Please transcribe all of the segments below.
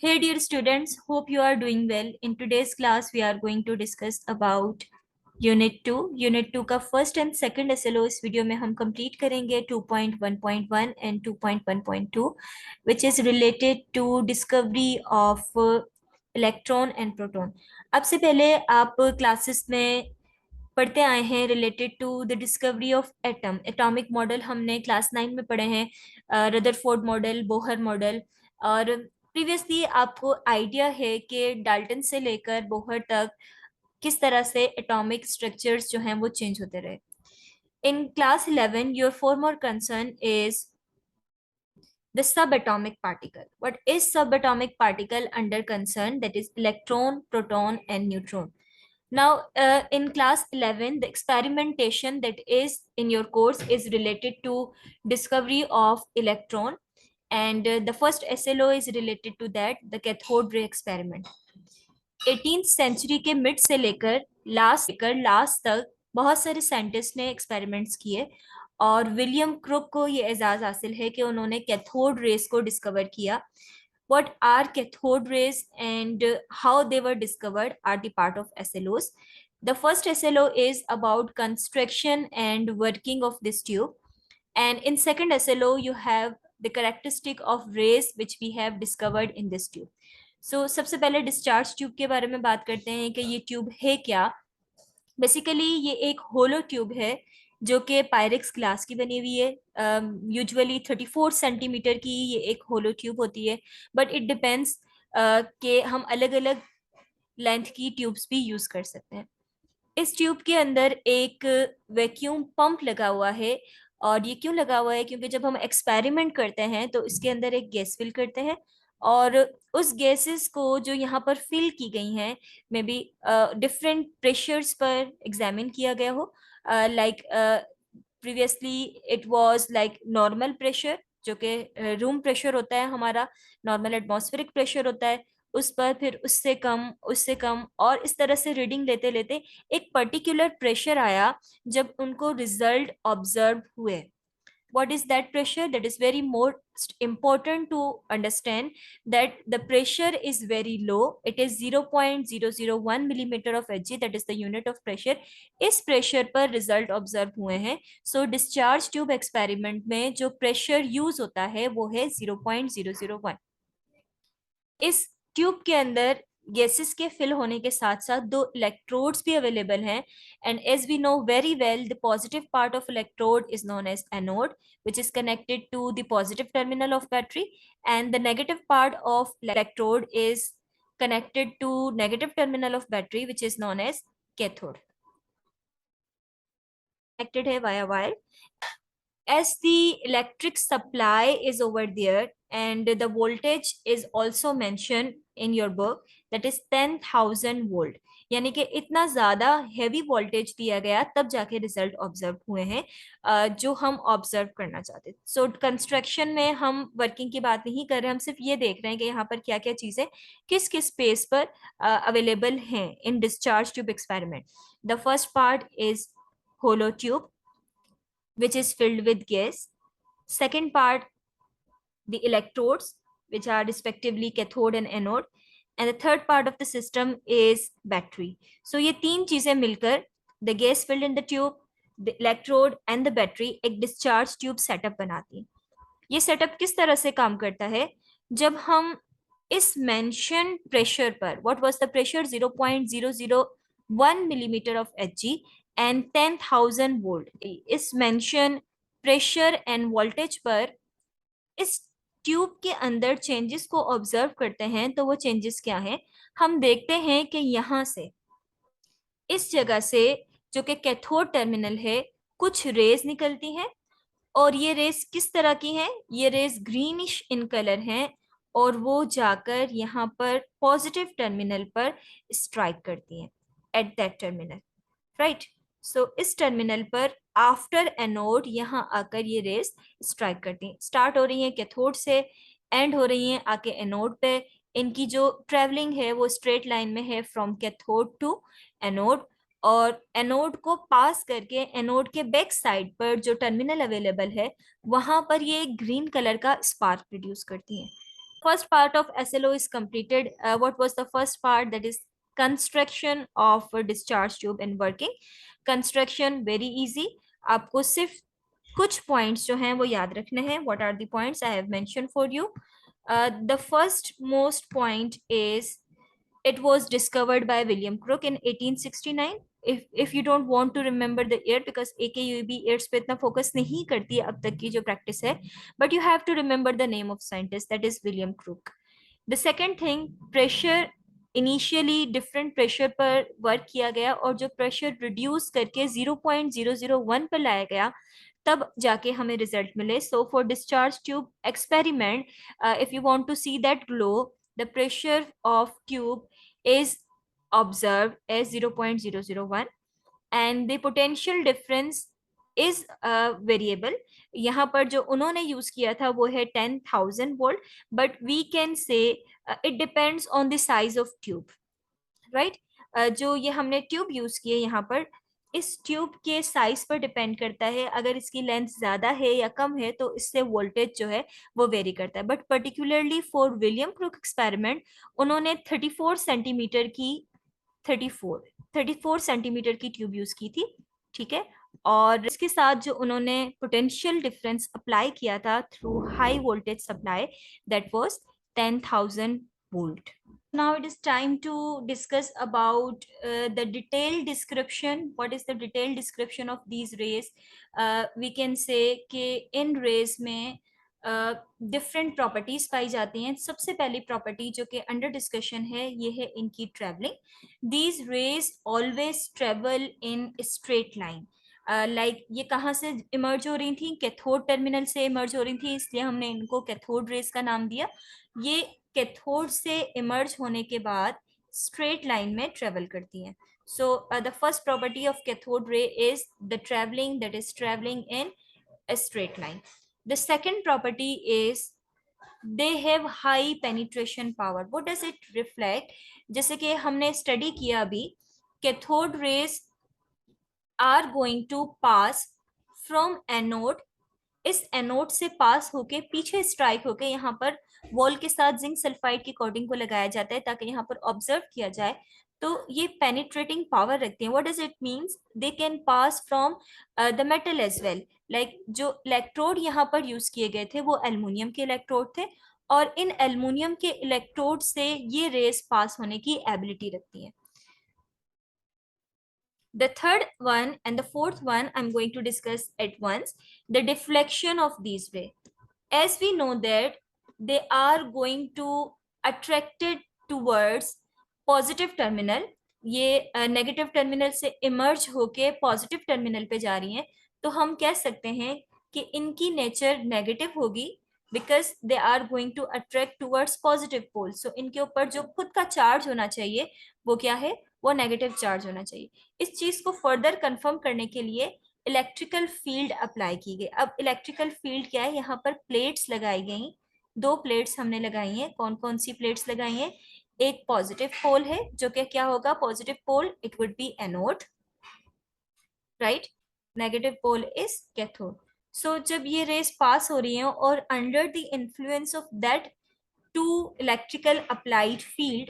Hey dear students, hope you are doing well. In today's class, we are going to discuss about Unit 2. Unit 2 का first and second SLO इस video में हम complete करेंगे 2.1.1 and 2.1.2 which is related to discovery of electron and proton. अब से पहले आप classes में पढ़ते आए हैं related to the discovery of atom atomic model हमने क्लास 9 में पढ़े हैं रदरफोर्ड मॉडल बोहर मॉडल और प्रीवियसली आपको आइडिया है कि डाल्टन से लेकर बोहर तक किस तरह से एटॉमिक स्ट्रक्चर्स जो हैं वो चेंज होते रहे in class 11 your farmer concern is the subatomic particle. What is subatomic particle under concern? That is electron, proton, and neutron. Now, in class 11, the experimentation that is in your course is related to discovery of electron, and the first SLO is related to that, the cathode ray experiment. 18th century के mid से लेकर last तक बहुत सारे scientist ने experiments किए और William crook को ये एजाज हासिल है कि उन्होंने कैथोड रेस को डिस्कवर किया. What are cathode rays and how they were discovered are the part of SLOs. The first SLO is about construction and working of this tube. And in second SLO, you have the characteristic of rays which we have discovered in this tube. सबसे पहले discharge tube के बारे में बात करते हैं कि ये ट्यूब है क्या. बेसिकली ये एक होलो ट्यूब है जो कि पायरेक्स ग्लास की बनी हुई है. यूजुअली 34 सेंटीमीटर की ये एक होलो ट्यूब होती है, बट इट डिपेंड्स कि हम अलग अलग लेंथ की ट्यूब्स भी यूज कर सकते हैं. इस ट्यूब के अंदर एक वैक्यूम पंप लगा हुआ है. और ये क्यों लगा हुआ है? क्योंकि जब हम एक्सपेरिमेंट करते हैं तो इसके अंदर एक गैस फिल करते हैं और उस गैसेस को जो यहाँ पर फिल की गई हैं मे बी डिफरेंट प्रेशर्स पर एग्जामिन किया गया हो. Like previously it was like normal pressure जो कि रूम प्रेशर होता है, हमारा नॉर्मल एटमॉस्फेरिक प्रेशर होता है, उस पर फिर उससे कम और इस तरह से रीडिंग लेते लेते एक पर्टिकुलर प्रेशर आया जब उनको रिजल्ट ऑब्जर्व हुए. what is that pressure? That is very most important to understand that the pressure is very low. It is 0.001 millimeter of Hg, that is the unit of pressure. इस pressure पर result observe हुए हैं. So discharge tube experiment में जो pressure use होता है वो है 0.001. इस ट्यूब के अंदर गैसेस के फिल होने के साथ साथ दो इलेक्ट्रोड्स भी अवेलेबल हैं. And as we know very well, the positive part of electrode is known as anode which is connected to the positive terminal of battery, and the negative part of electrode is connected to negative terminal of battery which is known as cathode. Connected है via wire. As the electric supply is over there and the voltage is also mentioned in your book, that is 10,000 volt. यानी कि इतना ज्यादा heavy voltage दिया गया तब जाके result observe हुए हैं जो हम ऑब्जर्व करना चाहते. सो कंस्ट्रक्शन में हम वर्किंग की बात नहीं कर रहे, हम सिर्फ ये देख रहे हैं कि यहाँ पर क्या क्या चीजें किस किस स्पेस पर अवेलेबल हैं in discharge tube experiment. The first part is hollow tube which is filled with gas. Second part, the electrodes, which are respectively cathode and anode. And the third part of the system is battery. So ये तीन चीजें मिलकर the gas filled in the tube, the electrode and the battery एक discharge tube setup बनाती है. ये setup किस तरह से काम करता है? जब हम इस mention pressure पर, what was the pressure? 0.001 millimeter of Hg and 10,000 volt. इस मेंशन प्रेशर एंड वोल्टेज पर इस ट्यूब के अंदर चेंजेस को ऑब्जर्व करते हैं तो वो चेंजेस क्या हैं? हम देखते हैं कि यहाँ से इस जगह से जो कि कैथोड टर्मिनल है कुछ रेज निकलती हैं और ये रेज किस तरह की हैं? ये रेज ग्रीनिश इन कलर हैं और वो जाकर यहाँ पर पॉजिटिव टर्मिनल पर स्ट्राइक करती हैं एट दैट टर्मिनल, राइट. सो इस टर्मिनल पर आफ्टर एनोड यहाँ आकर ये रेस स्ट्राइक करती हैं. स्टार्ट हो रही हैं कैथोड से, एंड हो रही हैं आके एनोड पे. इनकी जो ट्रेवलिंग है वो स्ट्रेट लाइन में है फ्रॉम कैथोड टू एनोड, और एनोड को पास करके एनोड के बैक साइड पर जो टर्मिनल अवेलेबल है वहां पर ये ग्रीन कलर का स्पार्क प्रोड्यूस करती हैं. First part of SLO is completed. What was the first part? That is construction of a discharge tube and working. Construction very easy. आपको सिर्फ कुछ points जो हैं वो याद रखने हैं. What are the points I have mentioned for you? The first most point is it was discovered by William Crook in 1869. If you don't want to remember the year, because AKUEB years पे इतना focus नहीं करती है अब तक की जो practice है, but you have to remember the name of scientist, that is William Crook. The second thing, pressure initially different pressure पर वर्क किया गया और जो प्रेशर रिड्यूस करके 0.001 पर लाया गया, तब जाके हमें रिजल्ट मिले. So for discharge tube experiment, if you want to see that glow, the pressure of tube is observed as 0.001 and the potential difference is variable. यहाँ पर जो उन्होंने यूज किया था वो है 10,000 volt, but we can say it depends on the size of tube, right. जो ये हमने ट्यूब यूज की है यहाँ पर, इस ट्यूब के साइज पर डिपेंड करता है. अगर इसकी लेंथ ज्यादा है या कम है तो इससे वोल्टेज जो है वो वेरी करता है. But particularly for William crook experiment उन्होंने 34 सेंटीमीटर की ट्यूब यूज की थी, ठीक है. और इसके साथ जो उन्होंने पोटेंशियल डिफरेंस अप्लाई किया था through high voltage supply, that was 10,000 volt. Now it is time to discuss about the detailed description. What is the detailed description of these rays? We can say कि in rays में different properties पाई जाती हैं. सबसे पहली property जो कि under discussion है ये है इनकी travelling. These raise always travel in straight line. Like ये कहाँ से इमर्ज हो रही थी? कैथोड टर्मिनल से इमर्ज हो रही थी, इसलिए हमने इनको कैथोड रेज का नाम दिया. ये कैथोड से इमर्ज होने के बाद स्ट्रेट लाइन में ट्रेवल करती हैं. So the first property of cathode ray is the travelling, that is travelling in a straight line. The second property is they have high penetration power. What does it reflect? जैसे कि हमने study किया अभी, cathode rays are going to pass from anode. इस anode से पास होके पीछे strike होके यहाँ पर वॉल के साथ जिंक सल्फाइड की कोटिंग को लगाया जाता है ताकि यहाँ पर ऑब्जर्व किया जाए. तो ये पेनिट्रेटिंग पावर रखते हैं. What does it means? They can pass from the metal as well. Like जो इलेक्ट्रोड यहाँ पर यूज किए गए थे वो एल्युमिनियम के इलेक्ट्रोड थे, और इन एल्युमिनियम के इलेक्ट्रोड से ये रेस पास होने की एबिलिटी रखती है. The third one and the fourth one I'm going to discuss at once. The deflection of these rays. As we know that they are going to attracted towards positive terminal. ये negative terminal से emerge होके positive terminal पे जा रही हैं, तो हम कह सकते हैं कि इनकी नेचर नेगेटिव होगी because they are going to attract towards positive pole. So इनके ऊपर जो खुद का चार्ज होना चाहिए वो क्या है? वो नेगेटिव चार्ज होना चाहिए. इस चीज को फर्दर कंफर्म करने के लिए इलेक्ट्रिकल फील्ड अप्लाई की गई. अब इलेक्ट्रिकल फील्ड क्या है? यहाँ पर प्लेट्स लगाई गई. दो प्लेट्स हमने लगाई हैं. कौन कौन सी प्लेट्स लगाई हैं? एक पॉजिटिव पोल है जो कि क्या होगा? Positive pole it would be anode, right. Negative pole is cathode. So जब ये रेस पास हो रही हैं और under the influence of that two electrical applied field,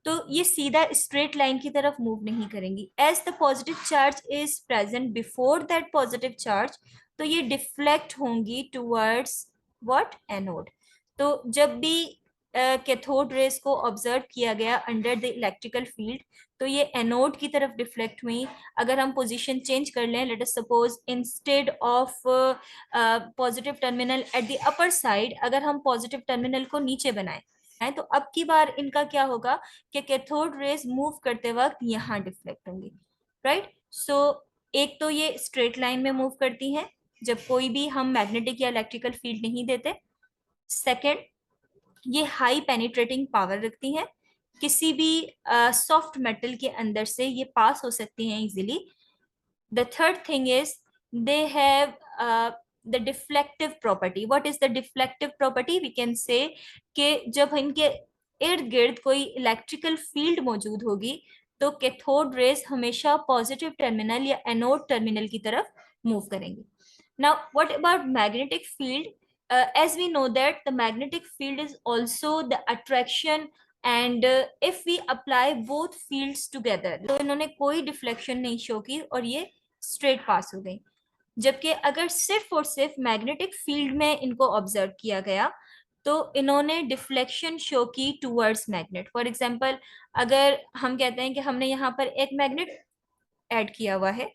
तो ये सीधा स्ट्रेट लाइन की तरफ मूव नहीं करेंगी. As the positive charge is present before that positive charge, तो ये डिफ्लेक्ट होंगी टुवर्ड्स व्हाट? एनोड. तो जब भी कैथोड रेस को ऑब्जर्व किया गया अंडर द इलेक्ट्रिकल फील्ड, तो ये एनोड की तरफ डिफ्लेक्ट हुई. अगर हम पोजीशन चेंज कर लें, let us suppose instead of positive terminal at the upper side, अगर हम पॉजिटिव टर्मिनल को नीचे बनाएं तो अब की बार इनका क्या होगा कि कैथोड रेज मूव करते वक्त यहाँ डिफ्लेक्ट होंगी, राइट. सो एक तो ये स्ट्रेट लाइन में मूव करती हैं जब कोई भी हम मैग्नेटिक या इलेक्ट्रिकल फील्ड नहीं देते. सेकेंड, ये हाई पेनिट्रेटिंग पावर रखती हैं. किसी भी सॉफ्ट मेटल के अंदर से ये पास हो सकती हैं easily. The third thing is they have the deflective property. What is the deflective property? We can say कि जब इनके इर्द गिर्द कोई इलेक्ट्रिकल फील्ड मौजूद होगी तो कैथोड रेज हमेशा पॉजिटिव टर्मिनल या एनोड टर्मिनल की तरफ मूव करेंगे. Now what about magnetic field? as we know that the magnetic field is also the attraction, and if we apply both fields together, तो इन्होंने कोई डिफ्लेक्शन नहीं show की और ये स्ट्रेट पास हो गई। जबकि अगर सिर्फ और सिर्फ मैग्नेटिक फील्ड में इनको ऑब्जर्व किया गया तो इन्होंने डिफ्लेक्शन शो की टूवर्ड्स मैग्नेट। फॉर एग्जांपल, अगर हम कहते हैं कि हमने यहाँ पर एक मैग्नेट ऐड किया हुआ है,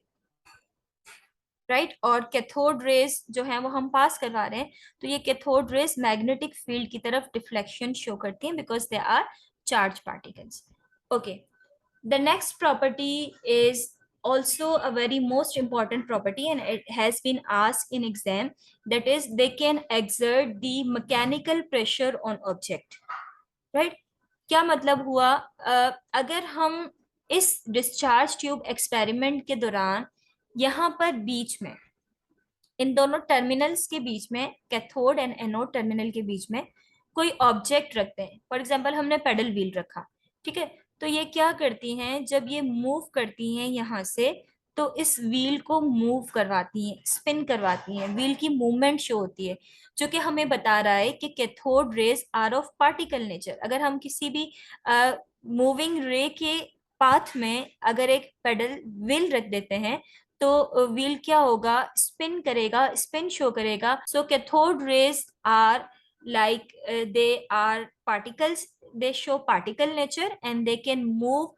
राइट, और कैथोड रेज जो है वो हम पास करवा रहे हैं, तो ये कैथोड रेज मैग्नेटिक फील्ड की तरफ डिफ्लेक्शन शो करती हैं because they are charge particles. Okay, the next property is also a very most important property and it has been asked in exam, that is they can exert the mechanical pressure on object, right? क्या मतलब हुआ, अगर हम इस discharge tube experiment के दौरान यहाँ पर बीच में, इन दोनों टर्मिनल्स के बीच में, कैथोड एंड एनोड टर्मिनल के बीच में कोई ऑब्जेक्ट रखते हैं, फॉर एग्जांपल हमने पेडल व्हील रखा, ठीक है, तो ये क्या करती हैं, जब ये मूव करती हैं यहाँ से, तो इस व्हील को मूव करवाती हैं, स्पिन करवाती हैं, व्हील की मूवमेंट शो होती है, जो कि हमें बता रहा है कि cathode rays are of particle nature. अगर हम किसी भी मूविंग रे के पाथ में अगर एक पेडल व्हील रख देते हैं तो व्हील क्या होगा, स्पिन करेगा, स्पिन शो करेगा। So cathode rays are like they are particles, they show particle nature and they can move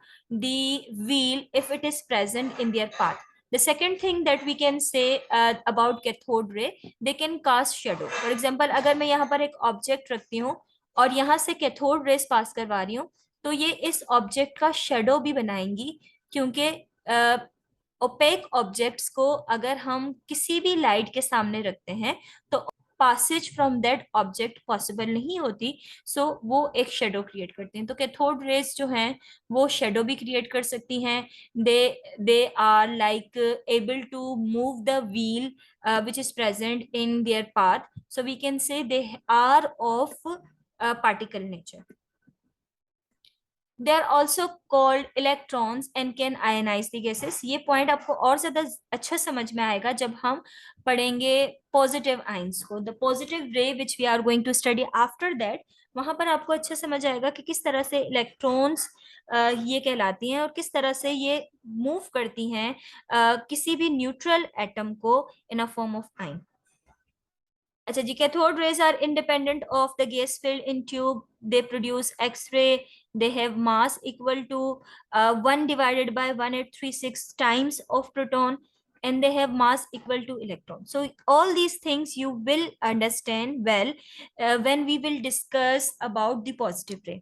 the wheel if it is present in their path. The second thing that we can say about cathode ray, they can cast shadow. For example, अगर मैं यहाँ पर एक object रखती हूँ और यहाँ से कैथोड रेज पास करवा रही हूँ, तो ये इस ऑब्जेक्ट का शेडो भी बनाएंगी, क्योंकि ओपेक ऑब्जेक्ट्स को अगर हम किसी भी लाइट के सामने रखते हैं तो passes from that object possible नहीं होती, सो वो एक शेडो क्रिएट करते हैं। तो कैथोड रेज जो हैं वो शेडो भी क्रिएट कर सकती हैं। They they are like able to move the wheel which is present in their path, so we can say they are of particle nature. they are also called electrons and can ionize the gases। ये point आपको और ज्यादा अच्छा समझ में आएगा जब हम पढ़ेंगे पॉजिटिव आयंस को, the positive ray which we are going to study after that. वहां पर आपको अच्छा समझ आएगा कि किस तरह से इलेक्ट्रॉन्स ये कहलाती हैं और किस तरह से ये मूव करती हैं किसी भी न्यूट्रल एटम को in a form of ion. अच्छा जी, cathode rays are independent of the gas field in tube, they produce X-ray, they have mass equal to 1 divided by 1836 times of proton, and they have mass equal to electron. So all these things you will understand well when we will discuss about the positive ray.